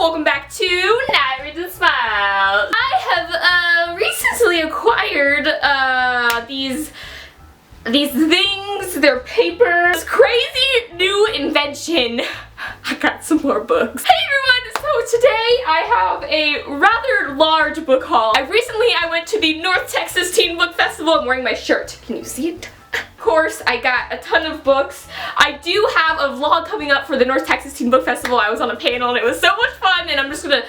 welcome back to Reads and Smile. I have recently acquired these things, they're papers, crazy new invention. I got some more books. Hey everyone, so today I have a rather large book haul. I went to the North Texas Teen Book Festival. I'm wearing my shirt. Can you see it? Of course, I got a ton of books. I do have a vlog coming up for the North Texas Teen Book Festival. I was on a panel and it was so much fun, and I'm just gonna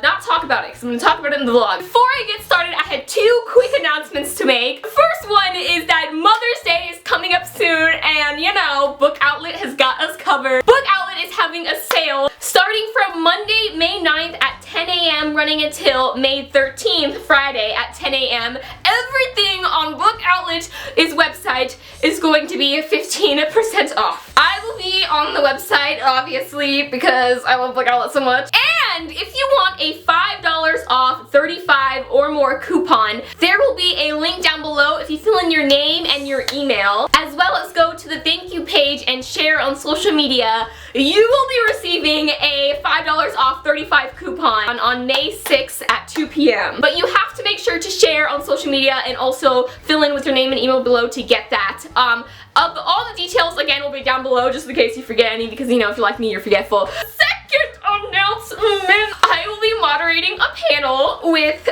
not talk about it because I'm gonna talk about it in the vlog. Before I get started, I had two quick announcements to make. The first one is that Mother's Day is coming up soon, and you know, Book Outlet has got us covered. Book Outlet is having a sale starting from Monday, May 9th at 10 a.m. running until May 13th, Friday at 10 a.m. Everything on Book Outlet's website is going to be 15% off. I will be on the website, obviously, because I love Book Outlet so much. And if you want a $5 off 35 or more coupon, there will be a link down below if you fill in your name and your email, as well as go to the thank you page and share on social media. You will be receiving a $5 off 35 coupon on May 6th at 2 p.m. But you have to make sure to share on social media and also fill in with your name and email below to get that. All the details, again, will be down below just in case you forget any, because, you know, if you're like me, you're forgetful. Second announcement, I will be moderating a panel with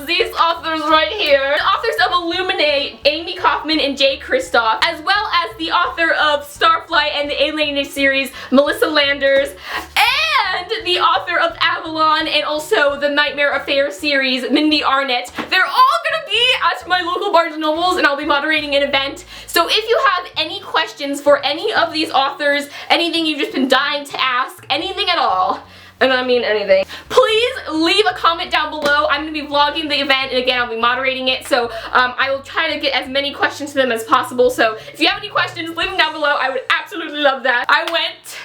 these authors right here. The authors of Illuminate, Amy Kaufman and Jay Kristoff, as well as the author of Starflight and the Alienated series, Melissa Landers, and the author of Avalon and also the Nightmare Affair series, Mindy Arnett. They're all gonna be at my local Barnes & Nobles, and I'll be moderating an event. So if you have any questions for any of these authors, anything you've just been dying to ask, anything at all, and I mean anything, please leave a comment down below. I'm going to be vlogging the event, and again, I'll be moderating it, so I will try to get as many questions to them as possible. So if you have any questions, leave them down below. I would absolutely love that. I went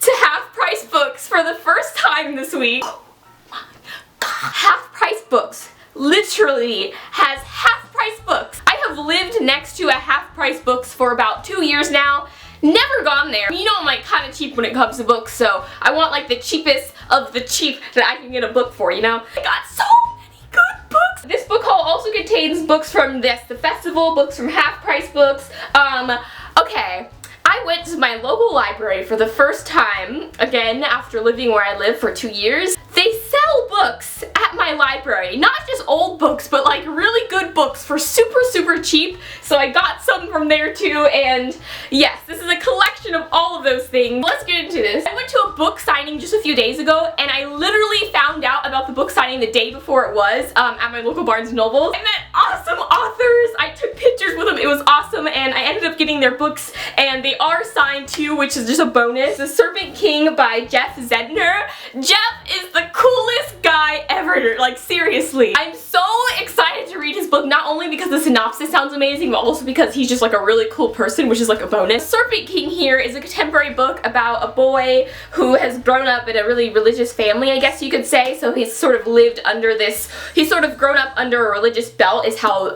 to Half Price Books for the first time this week. Oh my God. Half Price Books literally has Half Price Books. I have lived next to a Half Price Books for about 2 years now. Never gone there. You know I'm like kind of cheap when it comes to books, so I want like the cheapest of the cheap that I can get a book for, you know? I got so many good books. This book haul also contains books from the festival, books from Half Price Books. Okay. I went to my local library for the first time, again, after living where I live for 2 years. They sell books at my library. Not just old books, but like really good books for super, super cheap. So I got some from there too, and yes, this is a collection of all of those things. Let's get into this. I went to a book signing just a few days ago, and I literally found out about the book signing the day before it was at my local Barnes & Noble. I met awesome authors. I took pictures with them. It was awesome, and I ended up getting their books, and they are signed too, which is just a bonus. The Serpent King by Jeff Zedner. Jeff is the coolest guy ever, like seriously. I'm so excited to read his book, not only because the synopsis sounds amazing, but also because he's just like a really cool person, which is like a bonus. Serpent King here is a contemporary book about a boy who has grown up in a really religious family, I guess you could say. So he's sort of lived under this, he's sort of grown up under a religious belt is how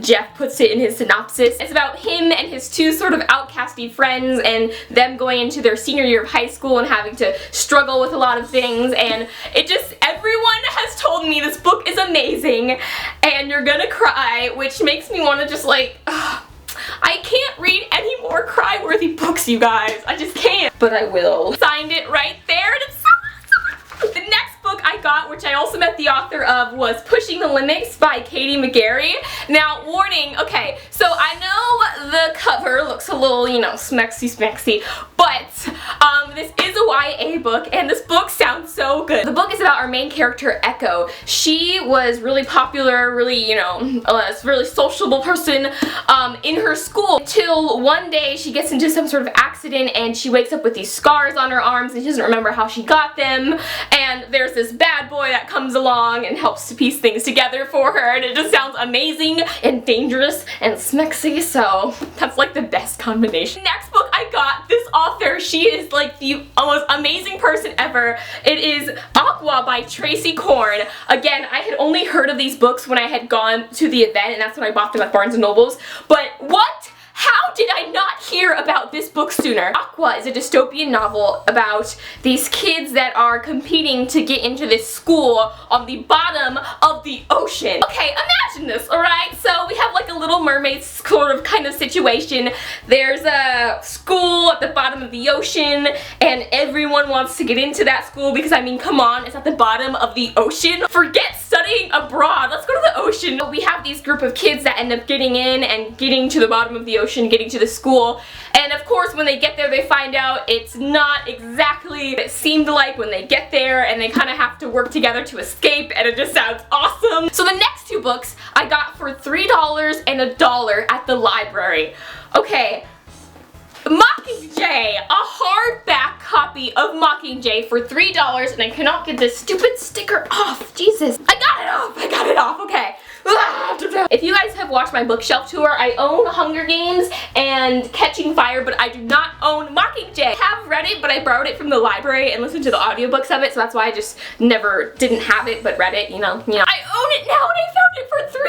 Jeff puts it in his synopsis. It's about him and his two sort of outcasty friends and them going into their senior year of high school and having to struggle with a lot of things, and it just, everyone has told me this book is amazing and you're gonna cry, which makes me want to just like, I can't read any more cry-worthy books, you guys. I just can't. But I will. Signed it right there, and it's so awesome. The next book I got, which I also met the author of, was Pushing the Limits by Katie McGarry. Now, warning, okay, so I know the cover looks a little, you know, smexy, but this is a YA book, and this book sounds so good. The book is about our main character, Echo. She was really popular, really, you know, a really sociable person in her school, until one day she gets into some sort of accident and she wakes up with these scars on her arms and she doesn't remember how she got them, and there's this bad boy that comes along and helps to piece things together for her, and it just sounds amazing and dangerous and smexy, so that's like the best combination. Next book I got, this author, she is like the most amazing person ever. It is Aqua by Tracy Korn. Again, I had only heard of these books when I had gone to the event, and that's when I bought them at Barnes & Noble's, but what? How did I not hear about this book sooner. Aqua is a dystopian novel about these kids that are competing to get into this school on the bottom of the ocean. Okay, imagine this, alright? So we have like a Little Mermaid sort of kind of situation. There's a school at the bottom of the ocean and everyone wants to get into that school because, I mean, come on, it's at the bottom of the ocean. Forget studying abroad, let's go to the ocean. We have these group of kids that end up getting in and getting to the bottom of the ocean, getting to the school, and of course when they get there they find out it's not exactly what it seemed like when they get there, and they kind of have to work together to escape, and it just sounds awesome. So the next two books I got for $3 and $1 at the library. Okay, Mockingjay, a hardback copy of Mockingjay for $3, and I cannot get this stupid sticker off. Jesus, I got it off, okay. If you guys have watched my bookshelf tour, I own Hunger Games and Catching Fire, but I do not own Mockingjay. I have read it, but I borrowed it from the library and listened to the audiobooks of it, so that's why I just never didn't have it, but read it, you know. I own it now, and I found it for $3!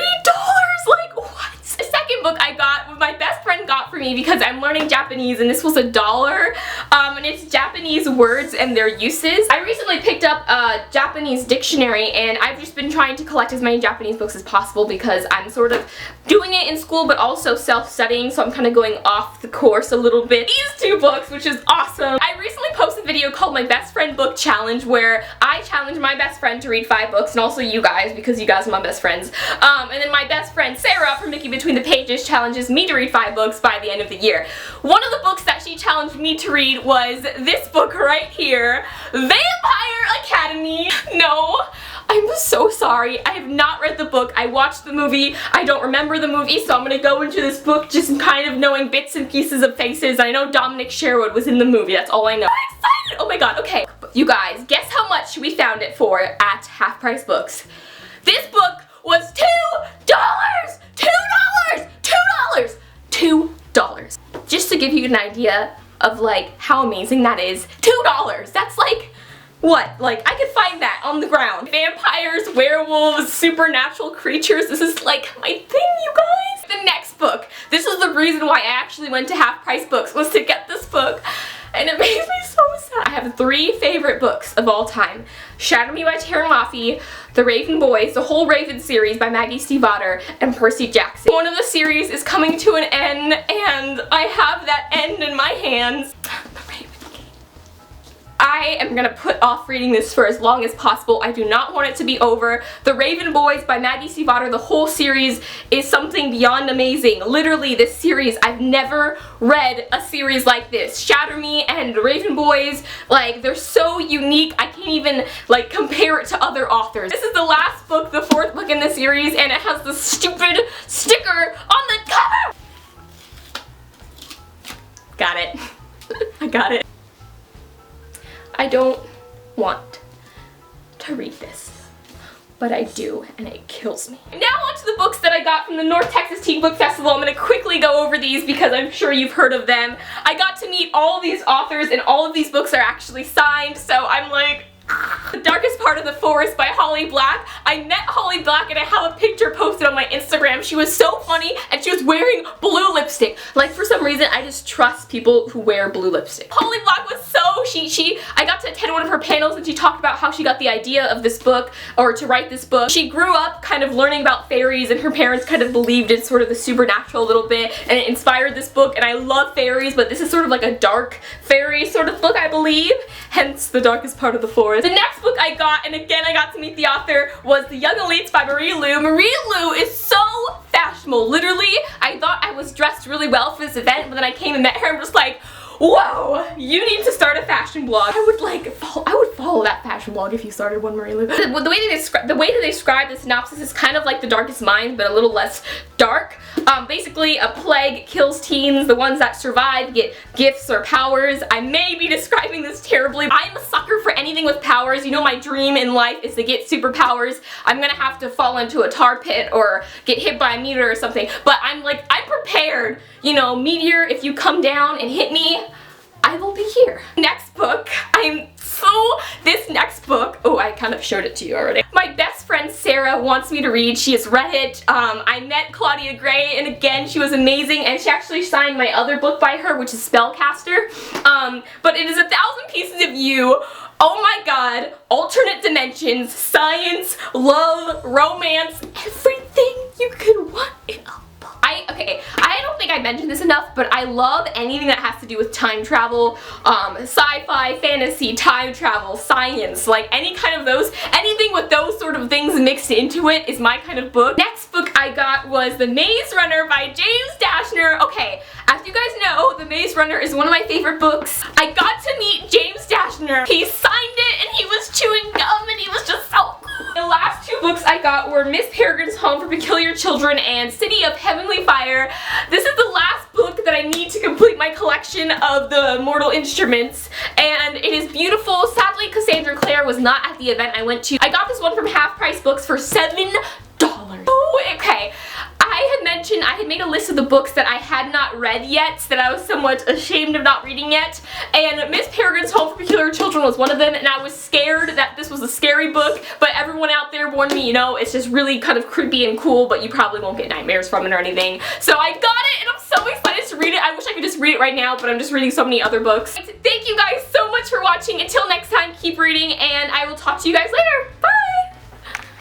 Like, what? The second book I got, my best friend got for me because I'm learning Japanese, and this was $1, and it's Japanese words and their uses. I recently picked up a Japanese dictionary, and I've just been trying to collect as many Japanese books as possible because I'm sort of doing it in school but also self-studying, so I'm kind of going off the course a little bit. These two books, which is awesome. I recently posted a video called My Best Friend Book Challenge where I challenge my best friend to read 5 books, and also you guys, because you guys are my best friends. And then my best friend Sarah from Mickey Between the Pages challenges me to read 5 books by the end of the year. One of the books that she challenged me to read was this book right here, Vampire Academy. No, I'm so sorry. I have not read the book. I watched the movie. I don't remember the movie, so I'm gonna go into this book just kind of knowing bits and pieces of faces. I know Dominic Sherwood was in the movie. That's all I know. I'm excited! Oh my god, okay. You guys, guess how much we found it for at Half Price Books? This book was $2! $2! Just to give you an idea of like how amazing that is. $2! That's like, what? Like, I could find that on the ground. Vampires, werewolves, supernatural creatures. This is like my thing, you guys. The next book. This is the reason why I actually went to Half Price Books, was to get this book. And it made me so sad. I have 3 favorite books of all time. Shatter Me by Tara Maffey, The Raven Boys, the whole Raven series by Maggie Stiefvater, and Percy Jackson. One of the series is coming to an end, and I have that end in my hands. I am gonna put off reading this for as long as possible. I do not want it to be over. The Raven Boys by Maggie Stiefvater, the whole series is something beyond amazing. Literally, this series, I've never read a series like this. Shatter Me and The Raven Boys, like, they're so unique. I can't even, like, compare it to other authors. This is the last book, the 4th book in the series, and it has this stupid sticker on the cover! Got it. I got it. I don't want to read this, but I do, and it kills me. Now on to the books that I got from the North Texas Teen Book Festival. I'm going to quickly go over these because I'm sure you've heard of them. I got to meet all of these authors, and all of these books are actually signed, so I'm like, The Darkest Part of the Forest by Holly Black. I met Holly Black and I have a picture posted on my Instagram. She was so funny and she was wearing blue lipstick. Like, for some reason I just trust people who wear blue lipstick. Holly Black was so, I got to attend one of her panels and she talked about how she got the idea of this book, or to write this book. She grew up kind of learning about fairies, and her parents kind of believed in sort of the supernatural a little bit, and it inspired this book. And I love fairies, but this is sort of like a dark fairy sort of book, I believe. Hence The Darkest Part of the Forest. The next book I got, and again I got to meet the author, was The Young Elites by Marie Lu. Marie Lu is so fashionable. Literally, I thought I was dressed really well for this event, but then I came and met her and was like, whoa, you need to start a fashion blog. I would follow that fashion blog if you started one, Marie Lu. The way they describe the synopsis is kind of like The Darkest Minds, but a little less dark. Basically, a plague kills teens. The ones that survive get gifts or powers. I may be describing this terribly. I'm a sucker for anything with powers. You know, my dream in life is to get superpowers. I'm gonna have to fall into a tar pit or get hit by a meteor or something. But I'm prepared. You know, meteor, if you come down and hit me, I will be here. Next book, I'm so So this next book, oh, I kind of showed it to you already. My best friend Sarah wants me to read. She has read it. I met Claudia Gray, and again, she was amazing, and she actually signed my other book by her, which is Spellcaster. But it is 1,000 Pieces of You. Oh my god, alternate dimensions, science, love, romance, everything you could want in a book. Okay, I don't think I mentioned this enough, but I love anything that has to do with time travel, sci-fi, fantasy, time travel, science, like any kind of those, anything with those sort of things mixed into it is my kind of book. Next book I got was The Maze Runner by James Dashner. Okay, as you guys know, The Maze Runner is one of my favorite books. I got to meet James Dashner. He signed it and he was chewing gum and he was just so cool. The last two books I got were Miss Peregrine's Home for Peculiar Children and City of Heavenly Fire. This is the last book that I need to complete my collection of the Mortal Instruments, and it is beautiful. Sadly, Cassandra Clare was not at the event I went to. I got this one from Half Price Books for $7. Oh, okay. I had made a list of the books that I had not read yet, that I was somewhat ashamed of not reading yet, and Miss Peregrine's Home for Peculiar Children was one of them, and I was scared that this was a scary book, but everyone out there warned me, you know, it's just really kind of creepy and cool, but you probably won't get nightmares from it or anything. So I got it, and I'm so excited to read it. I wish I could just read it right now, but I'm just reading so many other books. Thank you guys so much for watching. Until next time, keep reading, and I will talk to you guys later. Bye!